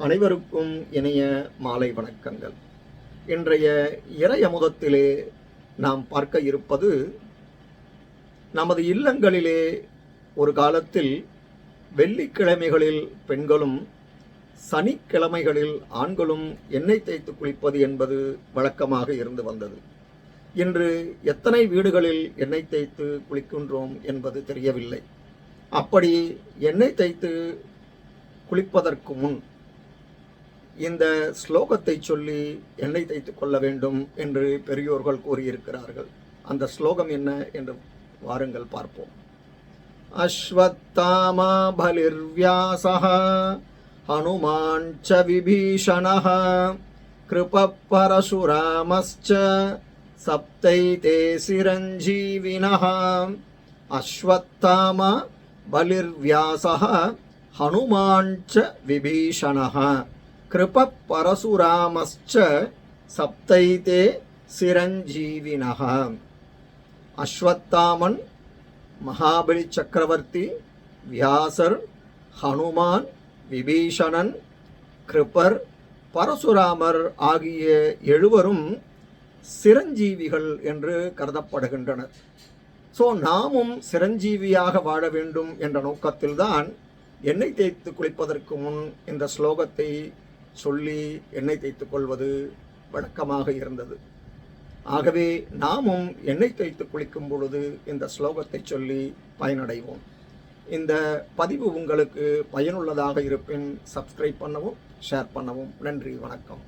அனைவருக்கும் இனிய மாலை வணக்கங்கள். இன்றைய இறை அமுதத்திலே நாம் பார்க்க இருப்பது, நமது இல்லங்களிலே ஒரு காலத்தில் வெள்ளிக்கிழமைகளில் பெண்களும் சனிக்கிழமைகளில் ஆண்களும் எண்ணெய் தேய்த்து குளிப்பது என்பது வழக்கமாக இருந்து வந்தது. இன்று எத்தனை வீடுகளில் எண்ணெய் தேய்த்து குளிக்கின்றோம் என்பது தெரியவில்லை. அப்படி எண்ணெய் தேய்த்து குளிப்பதற்கு முன் இந்த ஸ்லோகத்தை சொல்லி எண்ணெய் தேய்த்து கொள்ள வேண்டும் என்று பெரியோர்கள் கூறியிருக்கிறார்கள். அந்த ஸ்லோகம் என்ன என்று வாருங்கள் பார்ப்போம். அஸ்வத்தாமா பலிர்வியாசஹ ஹனுமான் ச விபீஷணஹ கிருபப் பரசுராமஸ்ச சப்தைதே சிரஞ்சீவினஹ. அஸ்வத்தாமா பலிர்வியாசஹ ஹனுமான் ச விபீஷணஹ கிருபப் பரசுராமஸ்ச சப்தைதே சிரஞ்சீவினஹ. அஸ்வத்தாமன், மகாபலி சக்கரவர்த்தி, வியாசர், ஹனுமான், விபீஷணன், கிருபர், பரசுராமர் ஆகிய 7வரும் சிரஞ்சீவிகள் என்று கருதப்படுகின்றனர். நாமும் சிரஞ்சீவியாக வாழ வேண்டும் என்ற நோக்கத்தில்தான் எண்ணெய் தேய்த்து குளிப்பதற்கு முன் இந்த ஸ்லோகத்தை சொல்லி எண்ணெய் தேய்த்து கொள்வது வழக்கமாக இருந்தது. ஆகவே நாமும் எண்ணெய் தேய்த்து குளிக்கும் பொழுது இந்த ஸ்லோகத்தை சொல்லி பயனடைவோம். இந்த பதிவு உங்களுக்கு பயனுள்ளதாக இருப்பின் சப்ஸ்கிரைப் பண்ணவும், ஷேர் பண்ணவும். நன்றி, வணக்கம்.